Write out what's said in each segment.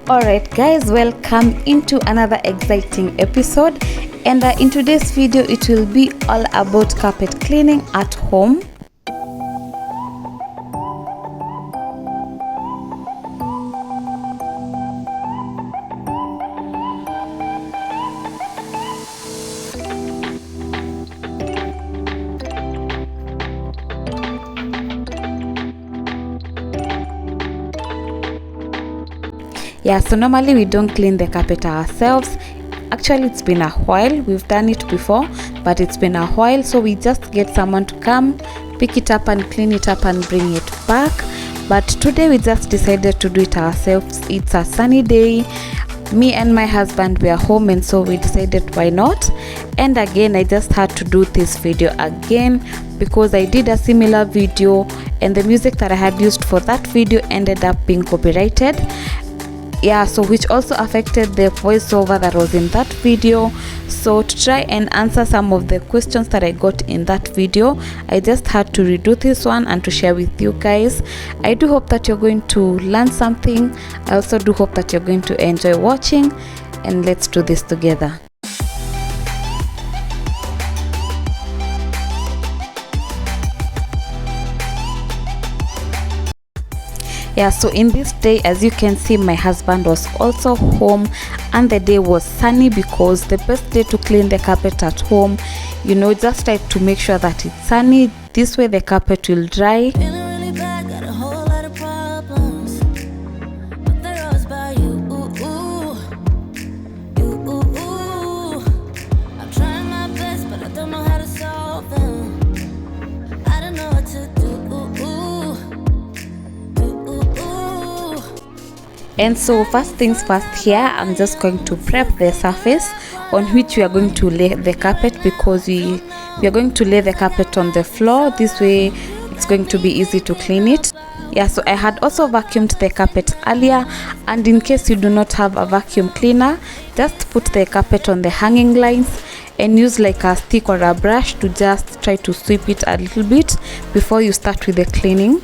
Alright guys, welcome into another exciting episode, and in today's video it will be all about carpet cleaning at home. Yeah, so normally we don't clean the carpet ourselves. Actually, it's been a while. We've done it before, but it's been a while, so we just get someone to come, pick it up and clean it up and bring it back. But today we just decided to do it ourselves. It's a sunny day. Me and my husband were home, and so we decided why not. And again, I just had to do this video again because I did a similar video and the music that I had used for that video ended up being copyrighted. Yeah, so which also affected the voiceover that was in that video. So to try and answer some of the questions that I got in that video, I just had to redo this one and to share with you guys. I do hope that you're going to learn something. I also do hope that you're going to enjoy watching, and let's do this together. Yeah, so in this day, as you can see, my husband was also home and the day was sunny, because the best day to clean the carpet at home, you know, just try to make sure that it's sunny. This way the carpet will dry. And so first things first, here I'm just going to prep the surface on which we are going to lay the carpet, because we are going to lay the carpet on the floor. This way it's going to be easy to clean it. Yeah, so I had also vacuumed the carpet earlier, and in case you do not have a vacuum cleaner, just put the carpet on the hanging lines and use like a stick or a brush to just try to sweep it a little bit before you start with the cleaning.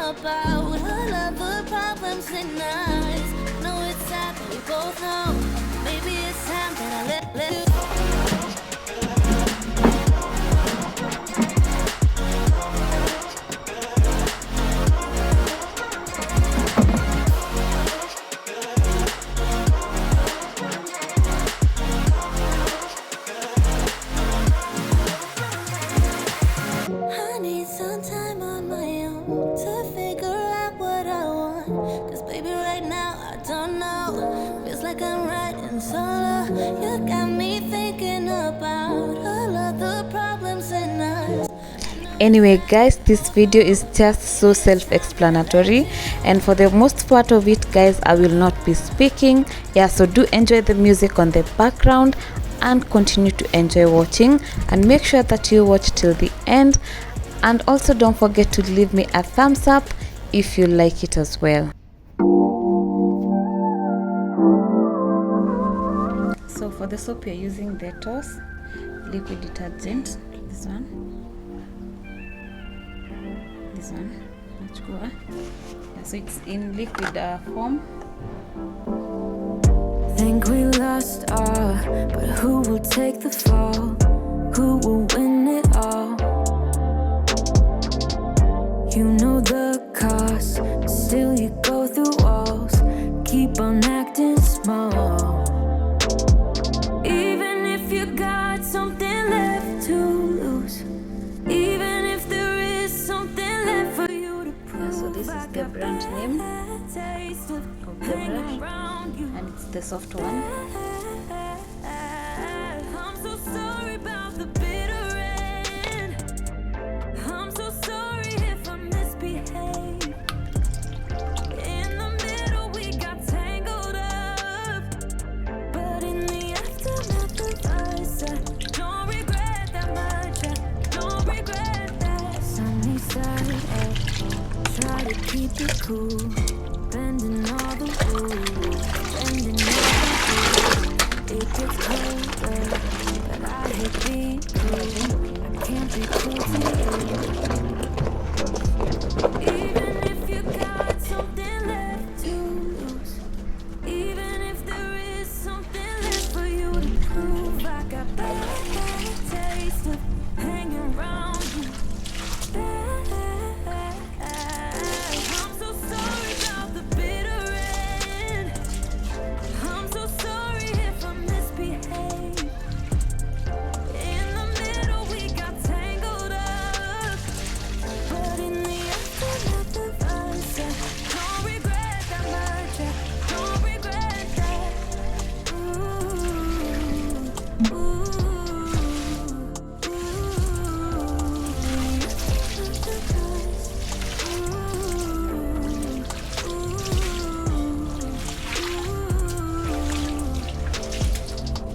About all of the problems and nights. No, it's sad, but we both know maybe it's time that I let you. I need some time on my own to figure out what I want. Cause baby, right now I don't know. Feels like I'm riding solo. You got me thinking about all of the problems and us. Anyway guys, this video is just so self-explanatory, and for the most part of it guys, I will not be speaking. Yeah, so do enjoy the music on the background and continue to enjoy watching, and make sure that you watch till the end, and also don't forget to leave me a thumbs up if you like it as well. So for the soap, you're using Dettol liquid detergent. This one nachukua. Yeah, so it's in liquid form. Think we lost all, but who will take the fall? Who will win it all? You know the cost, still you go through walls. Keep on acting small. Even if you got something left to lose, even if there is something left for you to prove. Yeah, so this is the brand name of the brush. and it's the soft one. I'm so sorry about the bitter end. I'm so sorry if I misbehaved. In the middle we got tangled up, but in the aftermath of us, I don't regret that much. I don't regret that. Sunny side up, try to keep it cool, bending all the rules, bending all the rules. It gets colder, but I hate being cold. I can't be cool to you. Even if you got something left to lose, even if there is something left for you to prove, I got bad taste of hanging around you. I'm so sorry about the bitter end. I'm so sorry if I misbehaved. In the middle we got tangled up, but in the aftermath of us, I don't regret that much. I don't regret that.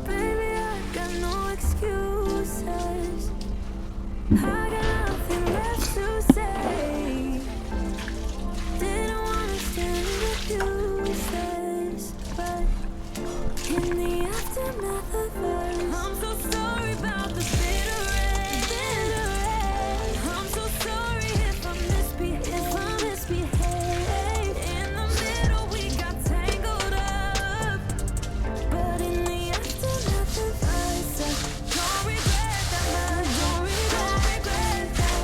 Baby, I got no excuses. I got nothing left to say. Didn't wanna stand the excuses, but in the aftermath of us, I'm so sorry about the bitter end. I'm so sorry if I misbehaved. In the middle we got tangled up, but in the aftermath of us, I don't regret that much. Don't regret that.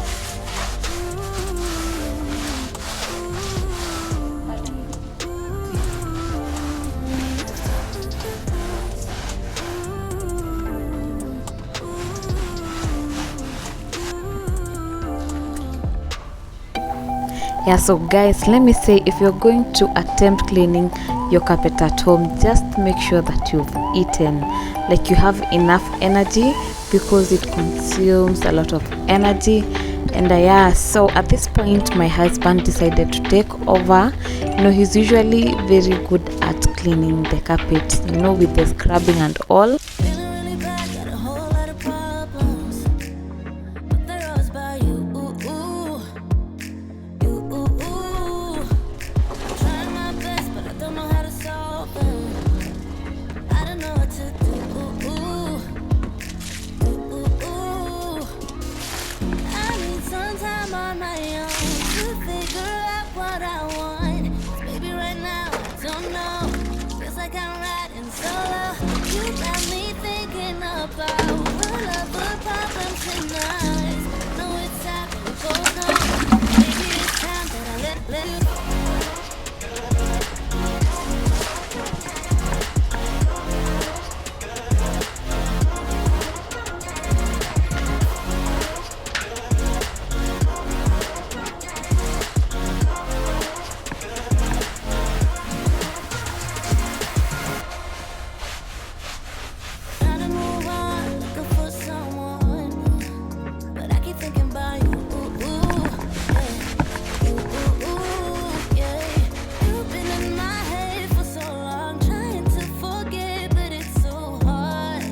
Yeah, so guys, let me say, if you're going to attempt cleaning your carpet at home, just make sure that you've eaten, like you have enough energy, because it consumes a lot of energy. And yeah, so at this point my husband decided to take over. He's usually very good at cleaning the carpet, with the scrubbing and all. Feeling really bad, got a whole lot of problems, but they're always by you. Trying my best, but I don't know how to solve them. I don't know what to do. I need some time on my own to figure out what I want. 'Cause maybe right now I don't know. Feels like I'm riding solo. You got me thinking about all of the problems tonight. Know it's time to go home. Maybe it's time that I let you go. Trying to move on, looking for someone, but I keep thinking about you. Yeah. You've been in my head for so long, trying to forget, but it's so hard.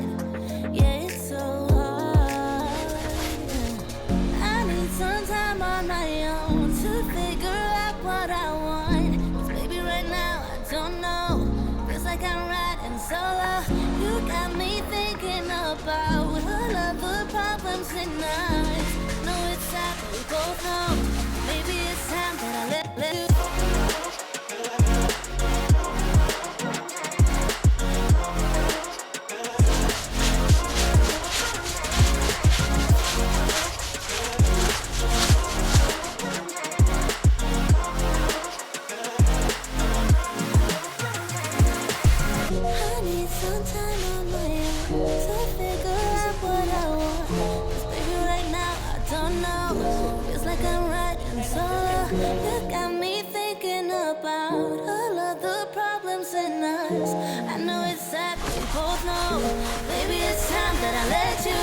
Yeah, it's so hard. I need some time on my own to figure out what I want. 'Cause maybe right now I don't know. Feels like I'm riding solo. You got me thinking about all of the problems tonight. Know it's time that we both know. Maybe it's time that I let you go. I need some time on my own to figure out what I want. 'Cause baby, right now I don't know. Feels like I'm riding solo. You got me thinking about all of the problems tonight. nice. I know it's sad, but we both know. Baby, it's time that I let you.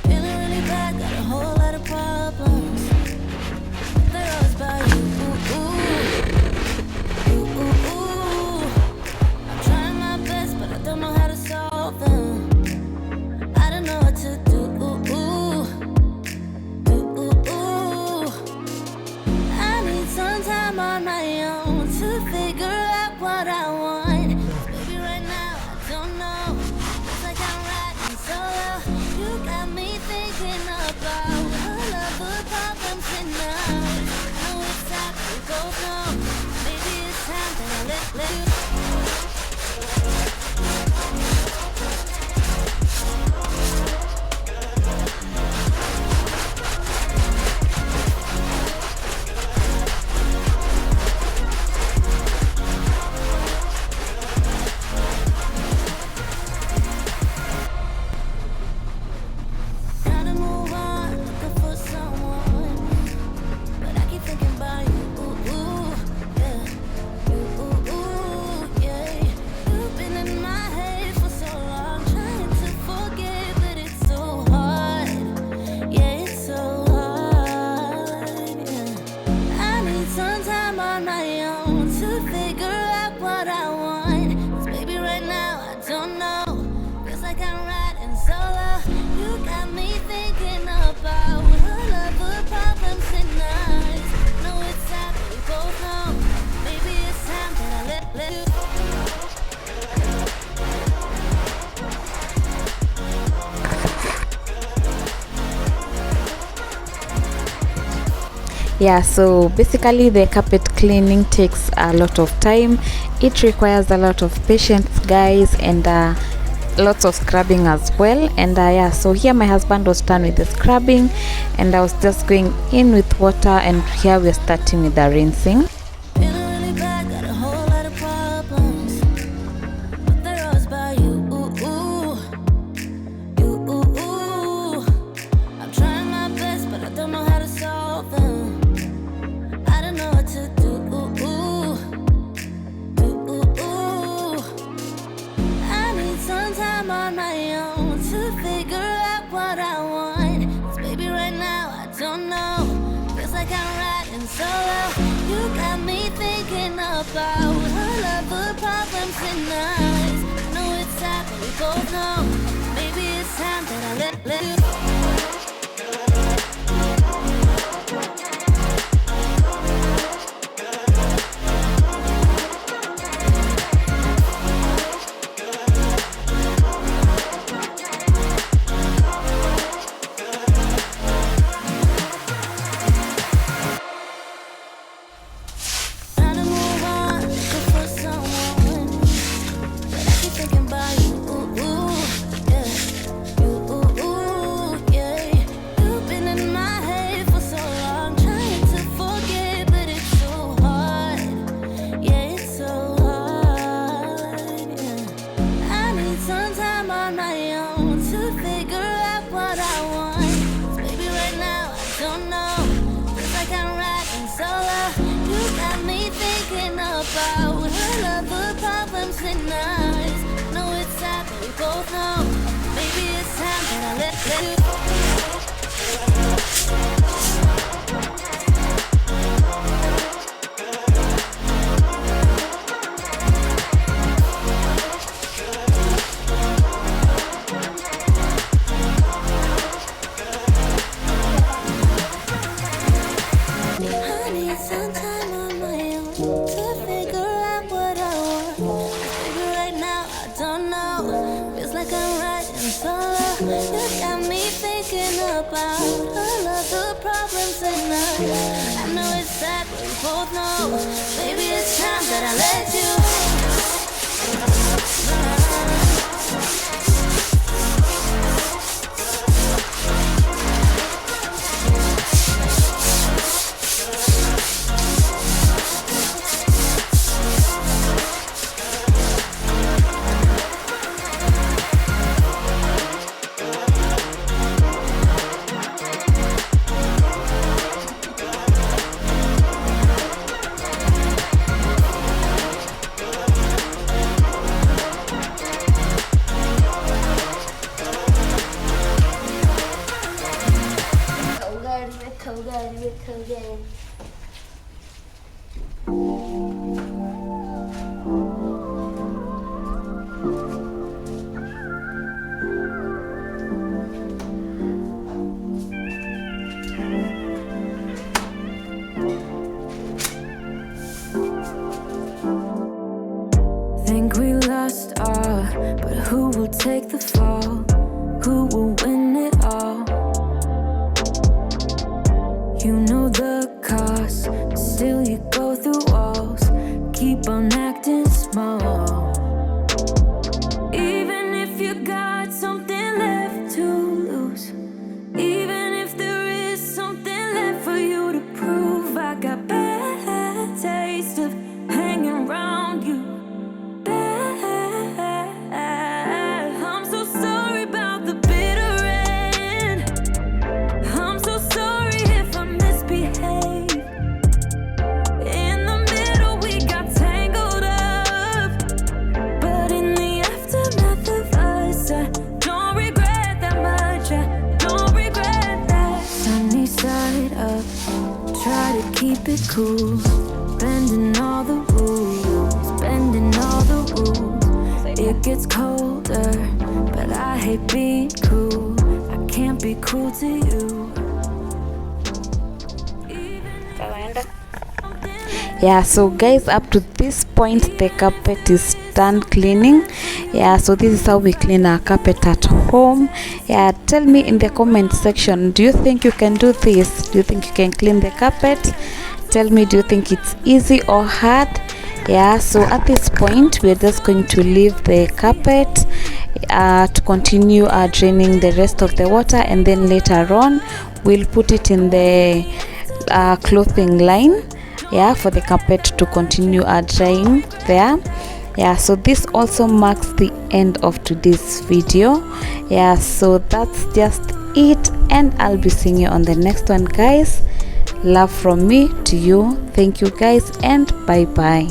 Feeling really bad, got a whole lot of problems. They're always by you. Ooh, ooh, ooh. I'm trying my best, but I don't know how to solve them. I don't know what to do. I need some time on my own to figure out what I want. Baby, right now I don't know. It's like I'm riding solo. You got me thinking about all of the problems tonight. I know it's time, we both know. Maybe it's time that I let you. Trying to move on, looking for someone, but I keep thinking about you. Yeah. You've been in my head for so long, trying to forget, but it's so hard. Yeah, it's so hard. Yeah. I need some time on my own to figure out what I want. 'Cause baby, right now I don't know. Feels like I'm riding solo. You got me thinking about all of the problems tonight. Know it's sad, but we both know. Maybe it's time that I let you. Yeah, so basically the carpet cleaning takes a lot of time. It requires a lot of patience, guys, and lots of scrubbing as well. And yeah, so here my husband was done with the scrubbing and I was just going in with water, and here we're starting with the rinsing. Feeling really bad, got a whole lot of problems, but they're always by you. I'm trying my best, but I don't know how to solve them. I don't know what to do. I need some time on my own to figure out what I want. 'Cause baby, right now I don't know. Feels like I'm riding solo. You got me thinking about all of the problems tonight. I know it's sad, but we both know. Maybe it's time that I let you. Trying to move on, looking for someone, but I keep thinking about you. Yeah. You've been in my head for so long, trying to forget, but it's so hard. Yeah, it's so hard. Yeah. I need some time on my own to figure out what I want. 'Cause baby, right now I don't know. Feels like I'm riding solo. You got me thinking about all of the problems tonight. Know it's sad, but we both know. Maybe it's time that I let you. I need some time on my own to figure out what I want. Baby, right now I don't know. like I'm riding solo. You got me thinking about all of the problems tonight. I know it's sad, but we both know, baby, it's time that I let you. Think we lost all, but who will take the fall? Who will win it all? You know the cost, still you go through walls. Keep on acting small. Even if you got something left to lose, even if there is something left for you to prove, I got bad taste of hanging around you. I'm so sorry about the bitter end. I'm so sorry if I misbehave. In the middle we got tangled up, but in the aftermath of us, I don't regret that much. I don't regret that. Sunny side up, try to keep it cool, bending all the rules, bending all the rules. It gets colder, but I hate being cruel. I can't be cruel to you. Yeah, so guys, up to this point the carpet is done cleaning. Yeah, so this is how we clean our carpet at home. Yeah, tell me in the comment section, do you think you can do this? Do you think you can clean the carpet? Tell me, do you think it's easy or hard? Yeah, so at this point we're just going to leave the carpet to continue draining the rest of the water, and then later on we'll put it in the clothing line, yeah, for the carpet to continue drying there. Yeah, so this also marks the end of today's video. Yeah, so that's just it, and I'll be seeing you on the next one, guys. Love from me to you. Thank you guys, and bye bye.